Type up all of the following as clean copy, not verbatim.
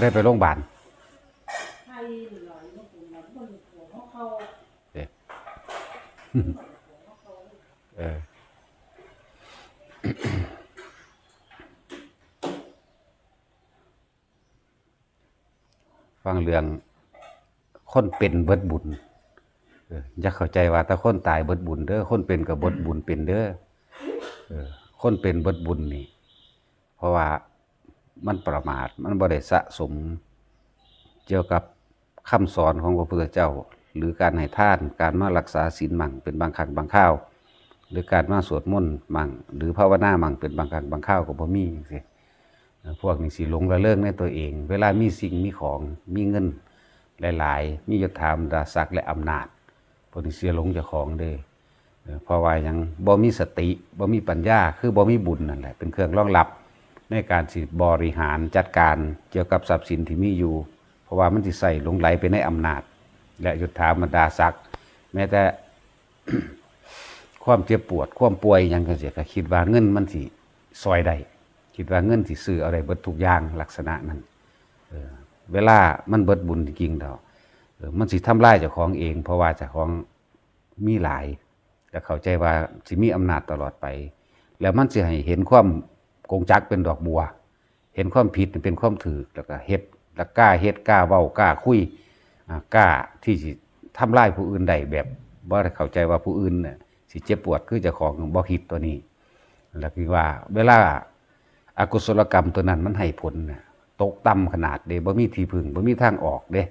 ได้ไปโรงพยาบาลฟังเรื่องคนเป็นเบิดบุญอย่าเข้าใจว่าถ้าคนตายเบิดบุญเด้อคนเป็นกับเบิดบุญเป็นเด้อคนเป็นเบิดบุญนี่เพราะว่ามันประมาทมันบ่ได้สะสมเกี่ยวกับคำสอนของพระพุทธเจ้าหรือการให้ทานการมารักษาศีลมั่งเป็นบางครั้งบางคราวหรือการมาสวดมนต์มั่งหรือภาวนามั่งเป็นบางครั้งบางคราวก็บ่มีจังซี่พวกนี้สิหลงระเริงในตัวเองเวลามีสิ่งมีของมีเงินหลายๆมียศถาบรรดาศักดิ์และอำนาจพวกนี้เสียหลงเจ้าของเด้เพราะว่ายังบ่มีสติบ่มีปัญญาคือบ่มีบุญนั่นแหละเป็นเครื่องรองรับในการสิบริหารจัดการเกี่ยวกับทรัพย์สินที่มีอยู่เพราะว่ามันสิใส่หลงไหลไปในอำนาจและยศถาบรรดาศักดิ์แม้แต่ ความเจ็บปวดความป่วยยังก็เสียก็คิดว่าเงินมันสิซอยได้คิดว่าเงินสิซื้ออะไรเบิดทุกอย่างลักษณะนั้นเวลามันเบิดบุญจริงๆแล้วมันสิทำลายเจ้าของเองเพราะว่าเจ้าของมีหลายแต่เข้าใจว่าสิมีอำนาจตลอดไปแล้วมันสิให้เห็นความกงจักเป็นดอกบัวเห็นความผิดเป็นความถือแล้วก็เฮ็ดแล้วกล้าเฮ็ดกล้าเว้ากล้าคุยกล้าที่สิทำลายผู้อื่นได้แบบบ่ได้เข้าใจว่าผู้อื่นน่ะสิเจ็บปวดคือเจ้าของบ่คิดตัวนี้แล้วคือว่าเวลาอกุศลกรรมตัวนั้นมันให้ผลน่ะตกต่ำขนาดเด้บ่มีที่พึ่งบ่มีทางออกเด้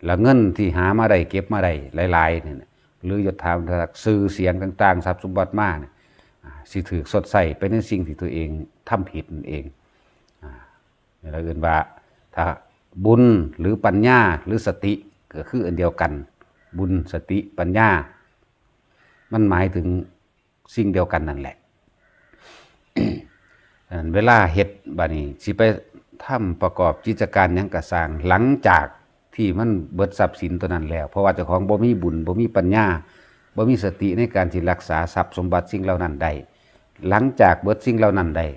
แล้วเงินที่หามาได้เก็บมาได้หลายๆเนี่ยหรือยศถาบรรดาศักดิ์ชื่อเสียงต่างๆทรัพย์สมบัติมาเนี่ยสิถือสดใสไปในสิ่งที่ตัวเองทำผิดนั่นเองเราเรียกว่าถ้าบุญหรือปัญญาหรือสติก็คืออันเดียวกันบุญสติปัญญามันหมายถึงสิ่งเดียวกันนั่นแหละ เวลาเฮ็ดบัดนี้สิไปทำประกอบกิจการหยังก็สร้างหลังจากที่มันเบิดทรัพย์สินตัวนั้นแล้วเพราะว่าเจ้าของบ่มีบุญบ่มีปัญญาบ่มีสติในการที่รักษาทรัพย์สมบัติสิ่งเหล่านั้นได้หลังจากเบิดสิ่งเหล่านั้นได้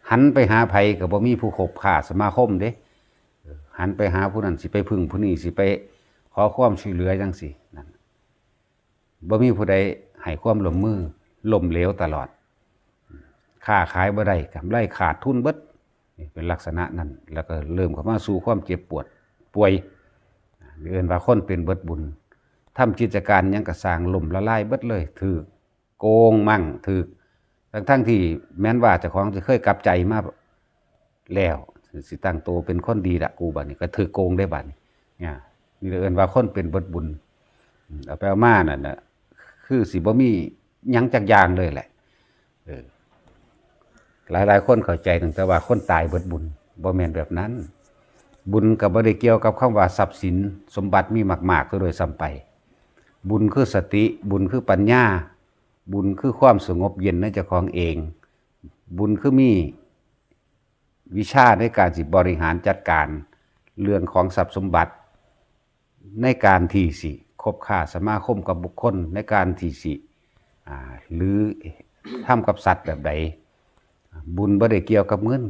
หันไปหาไผก็บ่มีผู้คบค้าสมาคมเด้หันไปหาผู้นั้นสิไปพึ่งผู้นี้สิไปขอความช่วยเหลือจังซี่นั่นบ่มีผู้ใดให้ความร่วมมือล้มเหลวตลอดค้าขายบ่ได้กำไรขาดทุนเบิดนี่เป็นลักษณะนั้นแล้วก็เริ่มเข้ามาสู่ความเจ็บปวดป่วยเรียนว่าคนเป็นเบิดบุญทำกิจการยังกระสร้างล่มละลายเบิดเลยถือโกงมั่งถือทั้งที่แม้นว่าเจ้าของจะเคยกลับใจมาแล้วสิตั้งโตเป็นคนดีละกูบัดนี้ก็ถือโกงได้บัดนี้เนี่ยนี่เรียนว่าคนเป็นเบิดบุญเอาไปเอามานั่นน่ะคือสิบ่มีหยังจักอย่างเลยแหละหลายๆคนเข้าใจตั้งแต่ว่าคนตายเบิดบุญบ่แม่นแบบนั้นบุญกับบ่ได้เกี่ยวกับคำว่าทรัพย์สินสมบัติมีมากๆซะโดยซ้ำไปบุญคือสติบุญคือปัญญาบุญคือความสงบเย็นในเจ้าของเองบุญคือมีวิชาในการสิบริหารจัดการเรื่องของทรัพย์สมบัติในการที่สิคบค้าสมาคมกับบุคคลในการที่สิหรือทำกับสัตว์แบบใดบุญบ่ได้เกี่ยวกับเงิน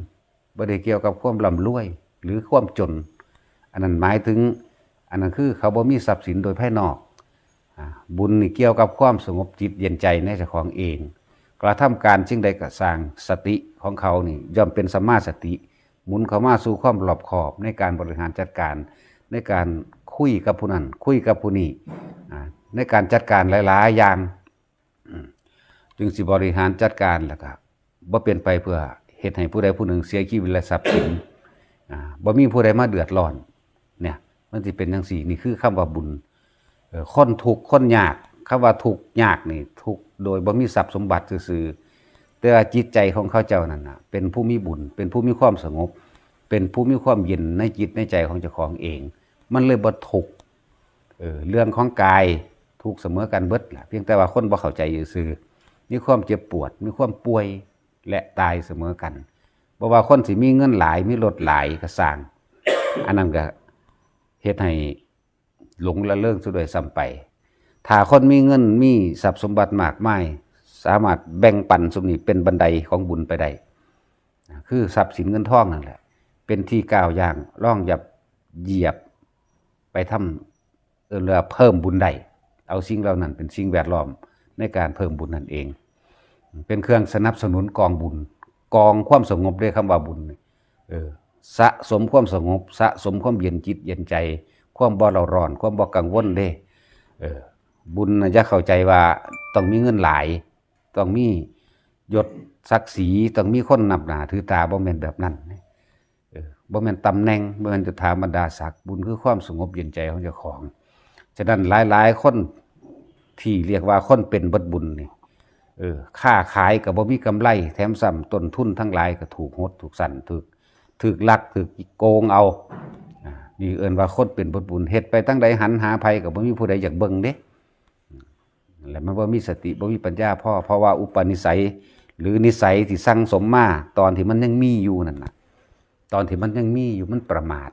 บ่ได้เกี่ยวกับความร่ำรวยหรือความจนอันนั้นหมายถึงอันนั้นคือเขาบ่มีทรัพย์สินโดยภายนอกบุญนี่เกี่ยวกับความสงบจิตเย็นใจในเจ้าของเองกระทำการสิ่งใดก็สร้างสติของเขานี่ย่อมเป็นสัมมาสติหมุนเข้ามาสู่ความรอบคอบในการบริหารจัดการในการคุยกับผู้นั้นคุยกับผู้นี้ในการจัดการหลายๆอย่างจึงสิบริหารจัดการแล้วก็บ่เป็นไปเพื่อเฮ็ดให้ผู้ใดผู้หนึ่งเสียชีวิตและทรัพย์สินบ่มีผู้ใดมาเดือดร้อนเนี่ยมันสิเป็นจังซี่นี่คือคำว่าบุญคนทุกข์คนยากคำว่าทุกข์ยากนี่ทุกข์โดยบ่มีทรัพย์สมบัติซื่อๆแต่จิตใจของเขาเจ้านั่นน่ะเป็นผู้มีบุญเป็นผู้มีความสงบเป็นผู้มีความเย็นในจิตในใจของเจ้าของเองมันเลยบ่ทุกข์เรื่องของกายทุกข์เสมอกันเบิดล่ะเพียงแต่ว่าคนบ่เข้าใจซื่อๆมีความเจ็บปวดมีความป่วยและตายเสมอกันบ่ว่าคนสิมีเงินหลายมีรถหลายก็สร้างอันนั้นก็เฮ็ดให้หลงละเริงซะด้วยซ้ำไปถ้าคนมีเงินมีทรัพย์สมบัติมากมาย สามารถแบ่งปันสมนี้เป็นบันไดของบุญไปได้คือทรัพย์สินเงินทองนั่นแหละเป็นที่ก้าวย่างร่องเหยียบไปทำเรือเพิ่มบุญได้เอาสิ่งเหล่านั้นเป็นสิ่งแวดล้อมในการเพิ่มบุญนั่นเองเป็นเครื่องสนับสนุนกองบุญกองความสงบด้วยคำว่าบุญสะสมความสงบสะสมความเย็นจิตเย็นใจความบ่เราร้อนความบ่กังวลเด้บุญจะเข้าใจว่าต้องมีเงินหลายต้องมียศศักดิ์ศรีต้องมีคนนับหน้าถือตาบ่แม่นแบบนั้นบ่แม่นตำแหน่งบ่แม่นยศถาบรรดาศักดิ์บุญคือความสงบเย็นใจของเจ้าของฉะนั้นหลายๆคนที่เรียกว่าคนเป็นเบิดบุญนี่ค้าขายก็บ่มีกำไรแถมซ้ำต้นทุนทั้งหลายก็ถูกหดถูกสั่นถูกลักถูกโกงเอานี่เอิ้นว่าคนเป็นเบิดบุญเฮ็ดไปตั้งใดหันหาภัยก็บ่มีผู้ใดอยากเบิ่งเด้แล้วมันบ่มีสติบ่มีปัญญาเพราะว่าอุปนิสัยหรือนิสัยที่สั่งสมมาตอนที่มันยังมีอยู่นั่นน่ะตอนที่มันยังมีอยู่มันประมาท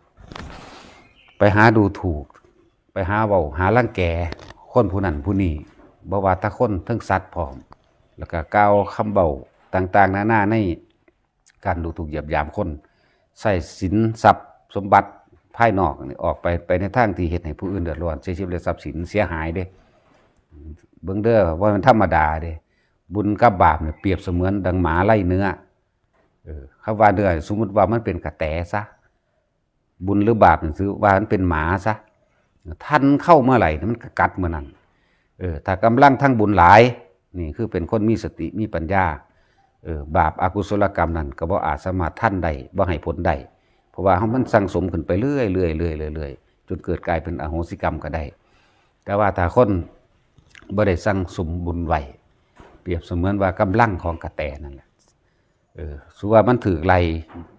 ไปหาดูถูกไปหาเว้าหารังแกคนผู้นั้นผู้นี้บ่ว่าแต่คนทั้งสัตว์พร้อมแล้วก็กล่าวคำเว้าต่างๆนานาในการดูถูกเหยียดหยามคนใช้สินทรัพย์สมบัติภายนอกนี่ออกไปในทางที่เฮ็ดให้ผู้อื่นเดือดร้อนเสียชีวิตและทรัพย์สินเสียหายเด้เบิ่งเด้อว่ามันธรรมดาเด้บุญกับบาปเนี่ยเปรียบเสมือนดังหมาไล่เนื้อคำว่าเนื้อสมมุติว่ามันเป็นกระแตซะบุญหรือบาปนี่คือว่ามันเป็นหมาซะท่านเข้าเมื่อไหร่มันก็กัดเมื่อนั้นถ้ากำลังทั้งบุญหลายนี่คือเป็นคนมีสติมีปัญญาบาปอกุศลกรรมนั้นก็บ่อาจสามารถทันได้บ่ให้ผลได้เพราะว่ามันสั่งสมขึ้นไปเรื่อยจนเกิดกลายเป็นอโหสิกรรมก็ได้แต่ว่าถ้าคนบ่ได้สั่งสมบุญไว้เปรียบเสมือนว่ากำลังของกระแตนั่นแหละสุว่ามันถือไล่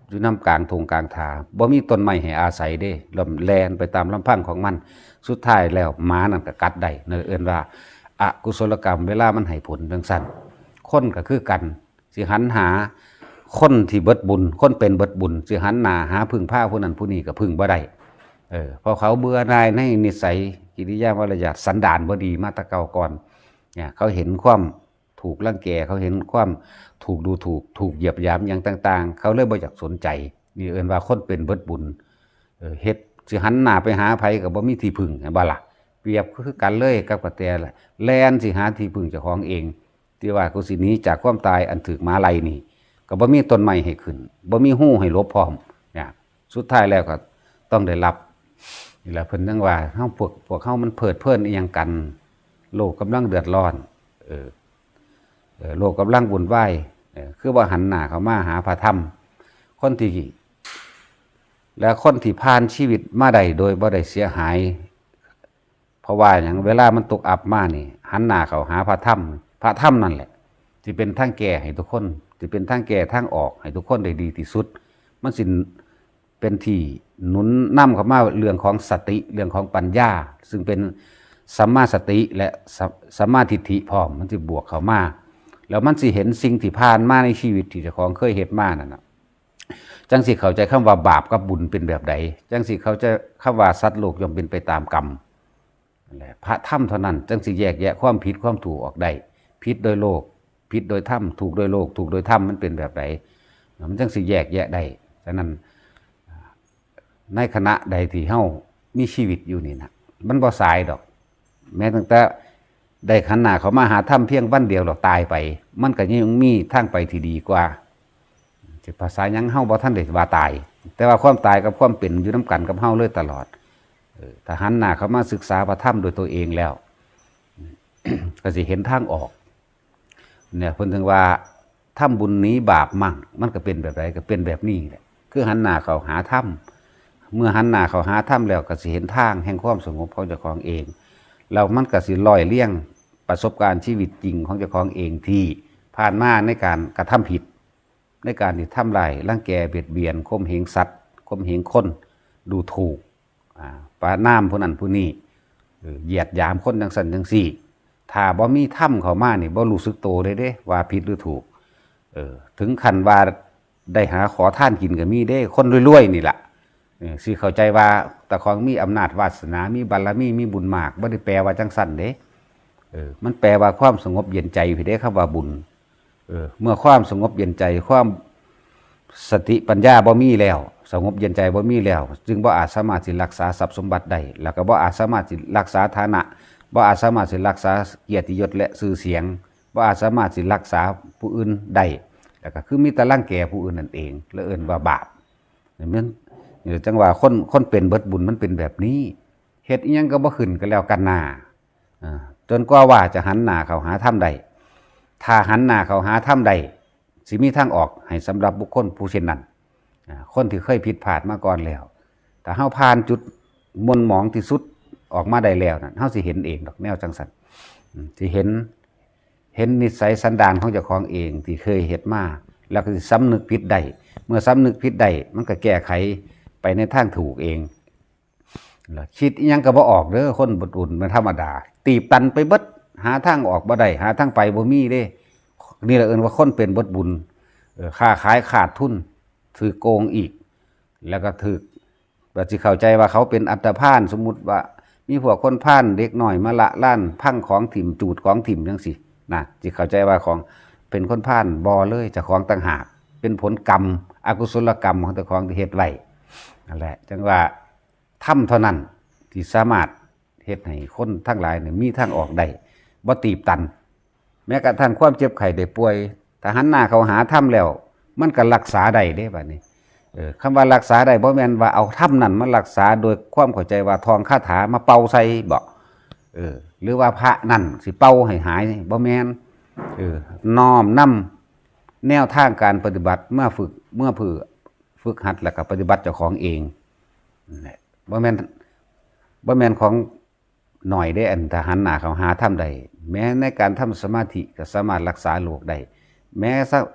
อยู่น้ำกลางทงกลางทาบ่มีต้นไม้ให้อาศัยเด้ลำแลนไปตามลำพังของมันสุดท้ายแล้วหมานั่นก็กัดได้นั่นเอิ้นว่าอกุศลกรรมเวลามันให้ผลจังซั่นคนก็คือกันสิหันหาคนที่เบิดบุญคนเป็นเบิดบุญสิหันหน้าหาพึ่งพาผู้นั้นผู้นี้ก็พึ่งบ่ได้เพราะเขาเบื่อหน่ายในนิสัยกิริยามารยาทสันดานบ่ดีมาแต่เก่าก่อนเนี่ยเขาเห็นความถูกรังแกเขาเห็นความถูกดูถูกเหยียบหยามอย่างต่างๆเขาเลยบ่อยากสนใจนี่เอิ้นว่าคนเป็นเบิดบุญเฮ็ดสิหันหน้าไปหาไผก็บ่มีที่พึ่งบ่ล่ะเปรียบคือกันเลยกับกระแตแล่นสิหาที่พึ่งเจ้าของเองที่ว่ากูสิหนีจากความตายอันถึกหมาไล่นี่ก็บ่มีต้นไม้ให้ขึ้นบ่มีหู้ให้หลบพร้อมเนี่ยสุดท้ายแล้วก็ต้องได้รับนี่แหละเพิ่นจังว่าเฮาพวกเฮามันเพิดเพลินอีหยังกันโลกกำลังเดือดร้อนโลกกำลังวุ่นวายคือว่าหันหน้าเข้ามาหาพระธรรมคนที่ผ่านชีวิตมาได้โดยบ่ได้เสียหายเพราะว่าอย่างเวลามันตกอับมานี่หันหน้าเข้าหาพระธรรมนั่นแหละที่เป็นทางแก้ให้ทุกคนที่เป็นทางแก้ทางออกให้ทุกคนได้ดีที่สุดมันสิเป็นที่หนุนนำเข้ามาเรื่องของสติเรื่องของปัญญาซึ่งเป็นสัมมาสติและสัมมาทิฏฐิพร้อมมันสิบวกเข้ามาแล้วมันสิเห็นสิ่งที่ผ่านมาในชีวิตที่เจ้าของเคยเฮ็ดมานั่นน่ะจังสิเข้าใจคำว่าบาปกับบุญเป็นแบบใดจังสิเข้าใจคำว่าสัตว์โลกย่อมเป็นไปตามกรรมนั่นแหละพระธรรมเท่านั้นจังสิแยกแยะความผิดความถูกออกได้ผิดโดยโลกผิดโดยธรรมถูกโดยโลกถูกโดยธรรมมันเป็นแบบใดมันจังสิแยกแยะได้ฉะนั้นในขณะใดที่เฮามีชีวิตอยู่นี่นะมันบ่สายดอกแม้ตั้งแต่ได้ขันหน้าเขามาหาธรรมเพียงวันเดียวเราตายไปมันก็ยังมีทางไปที่ดีกว่าสิภาษายังเฮาบ่ทันได้ว่าตายแต่ว่าความตายกับความเป็นอยู่นำกันกับเฮาเลยตลอดถ้าหันหน้าเขามาศึกษาพระธรรมโดยตัวเองแล้ว ก็สิเห็นทางออกเนี่ยเพิ่นถึงว่าทำบุญนี้บาปมั่งมันก็เป็นแบบไรก็เป็นแบบนี้แหละคือหันหน้าเขาหาธรรมเมื่อหันหน้าเขาหาธรรมแล้วก็สิเห็นทางแห่งความสงบของเจ้าของเองแล้วมันก็สิลอยเลี่ยงประสบการณ์ชีวิตจริงของเจ้าของเองที่ผ่านมาในการกระทำผิดในการที่ทำลายรังแกเบียดเบียนข่มเหงสัตว์ข่มเหงคนดูถูกปาน้ำผู้นั้นผู้นี้เหยียดหยามคนจังสันจังสี่ถ้าบ่มีถ้ำเข้ามานี่บ่รู้สึกโตเลยเด้ว่าผิดหรือถูกถึงขั้นว่าได้หาขอท่านกินก็มีเด้คนรวยๆนี่แหละสิเข้าใจว่าแต่ของมีอำนาจวาสนามีบารมีมีบุญมากบ่ได้แปลว่าจังสั่นเด้ มันแปลว่าความสงบเย็นใจพี่เด้คำว่าบุญเมื่อความสงบเย็นใจความสติปัญญาบ่มีแล้วสงบเย็นใจบ่มีแล้วจึงบ่อาจสามารถสิรักษาทรัพย์สมบัติได้แล้วก็บ่อาจสามารถสิรักษาฐานะบ่อาจสามารถสิรักษาเกียรติยศและชื่อเสียงบ่อาจสามารถสิรักษาผู้อื่นได้แล้วก็คือมีแต่รังแกผู้อื่นนั่นเองและเอิ้นว่าบาปมันจังว่าคนเป็นเบิดบุญมันเป็นแบบนี้เฮ็ดอีหยังก็บ่ขึ้นก็แล้วกันหน้าจนกว่าจะหันหน้าเข้าหาธรรมได้ถ้าหันหน้าเข้าหาธรรมได้สิมีทางออกให้สำหรับบุคคลผู้เช่นนั้นคนที่เคยผิดพลาดมาก่อนแล้วแต่เฮาผ่านจุดมนหมองที่สุดออกมาได้แล้วนั่นเฮาสิเห็นเองดอกแนวจังซั่นสิเห็นนิสัยสันดานของเจ้าของเองที่เคยเฮ็ดมาแล้วก็สิสำนึกผิดได้เมื่อสำนึกผิดได้มันก็แก้ไขไปในทางถูกเองคิดอีหยังก็บ่ออกเด้อคนบ่อุ่นมันธรรมดาตีบตันไปเบิดหาทางออกบ่ได้หาทางไปบ่มีเด้นี่แหละเอิ้นว่าคนเป็นเบิดบุญค้าขายขาดทุนถือโกงอีกแล้วก็ถือว่าสิเข้าใจว่าเขาเป็นอัตภาลสมมุติว่ามีพวกคนพาลเด็กน้อยมาละล้านพังของถิ่มจูดของถิ่มจังซี่นะสิเข้าใจว่าของเป็นคนพาลบ่เลยเจ้าของต่างหากเป็นผลกรรมอกุศลกรรมของเจ้าของที่เฮ็ดไว้นั่นแหละจังว่าธรรมเท่านั้นที่สามารถเฮ็ดให้คนทั้งหลายเนี่ยมีทางออกได้บ่ตีบตันแม้กระทั่งความเจ็บไข้ได้ป่วยถ้าหันหน้าเข้าหาธรรมแล้วมันก็รักษาได้เด้บัดนี้คำว่ารักษาได้บ่แม่นว่าเอาธรรมนั่นมารักษาโดยความเข้าใจว่าทองคาถามาเป่าใส่บ่หรือว่าพระนั่นสิเป่าให้หายบ่แม่นน้อมนำแนวทางการปฏิบัติเมื่อฝึกหัดแล้วก็ปฏิบัติเจ้าของเองบ่แม่นของหน่อยได้อันถ้าหันหน้าเข้าหาธรรมได้แม้ในการทำสมาธิก็สามารถรักษาโรคได้แม้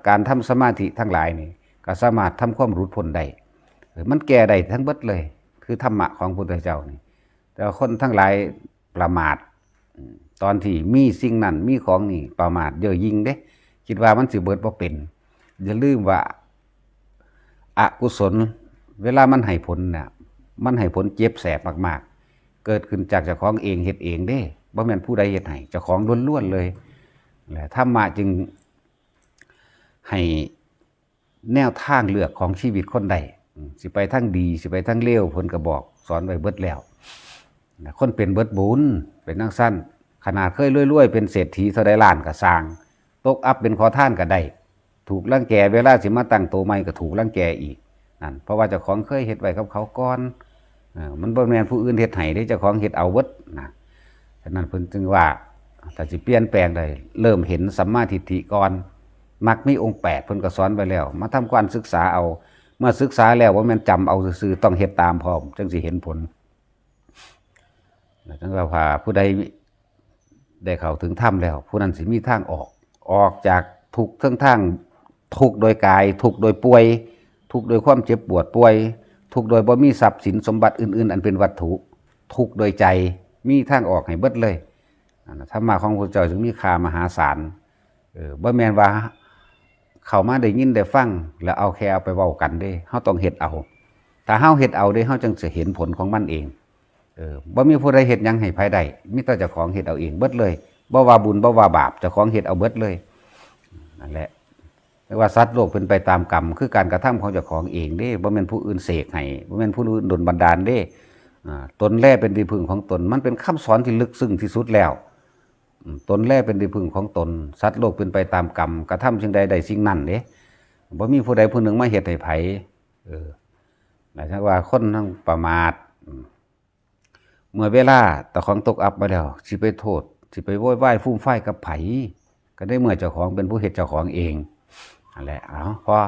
การทำสมาธิทั้งหลายนี่ก็สามารถทำความหลุดพ้นได้มันแก้ได้ทั้งเบิดเลยคือธรรมะของพระพุทธเจ้านี่แต่คนทั้งหลายประมาทตอนที่มีสิ่งนั้นมีของนี่ประมาทเย่อหยิ่งเด้คิดว่ามันสิเบิดบ่เป็นอย่าลืมว่าอกุศลเวลามันให้ผลน่ะมันให้ผลเจ็บแสบมากๆเกิดขึ้นจากเจ้าของเองเฮ็ดเองเด้บ่แม่นผู้ใดเฮ็ดให้เจ้าของล้วนๆเลยแหละธรรมะจึงให้แนวทางเลือกของชีวิตคนใดสิไปทางดีสิไปทางเลวเพิ่นก็บอกสอนไว้เบิดแล้วคนเป็นเบิดบุญเป็นจังซั่นขนาดเคยรวยๆเป็นเศรษฐีเท่าใดล้านก็สร้างตกอับเป็นขอทานก็ได้ถูกรังแกเวลาสิมาตั้งโตใหม่ก็ถูกรังแกอีกนั่นเพราะว่าเจ้าของเคยเฮ็ดไว้กับเขาก่อนมันบ่แม่นผู้อื่นเฮ็ดให้เด้เจ้าของเฮ็ดเอาเบิดนะฉะนั้นเพิ่นจึงว่าถ้าสิเปลี่ยนแปลงได้เริ่มเห็นสัมมาทิฏฐิก่อนมักมีองค์8เพิ่นก็สอนไว้แล้วมาทำการศึกษาเอาเมื่อศึกษาแล้วว่าแม่นจำเอาซื่อๆต้องเฮ็ดตามพร้อมจึงสิเห็นผลจังว่าผู้ใดได้เข้าถึงธรรมแล้วผู้นั้นสิมีทางออกจากทุกข์ทั้งทางทุกข์โดยกายทุกข์โดยป่วยทุกข์โดยความเจ็บปวดป่วยทุกข์โดยบ่มีทรัพย์สินสมบัติอื่นๆอันเป็นวัตถุทุกข์โดยใจมีทางออกให้เบิดเลยธรรมะของพระพุทธเจ้าจึงมีค่ามหาศาลบ่แม่นว่าเข้ามาได้ยินได้ฟังแล้วเอาแค่เอาไปเว้ากันเด้เฮาต้องเฮ็ดเอาถ้าเฮาเฮ็ดเอาเด้เฮาจึงจะเห็นผลของมันเองบ่มีผู้ใดเฮ็ดหยังให้ไผได้มีแต่เจ้าของเฮ็ดเอาเองเบิดเลยบ่ว่าบุญบ่ว่าบาปเจ้าของเฮ็ดเอาเบิดเลยนั่นแหละแต่ว่าสัตว์โลกเป็นไปตามกรรมคือการกระทำของเจ้าของเองเด้บ่แม่นผู้อื่นเสกให้บ่แม่นผู้อื่นดลบันดาลเด้ตนแลเป็นที่พึ่งของตนมันเป็นคำสอนที่ลึกซึ้งที่สุดแล้วตนแลเป็นที่พึ่งของตนสัตว์โลกเป็นไปตามกรรมกระทำสิ่งใดได้สิ่งนั้นเด้บ่มีผู้ใดผู้หนึ่งมาเฮ็ดให้ไผหมายถึงว่าคนทั้งประมาทเมื่อเวลาตะของตกอับมาแล้วสิไปโทษสิไปโวยวายฟุ่มไฟกับไผก็ได้เมื่อเจ้าของเป็นผู้เฮ็ดเจ้าของเองนั่นแหละพอ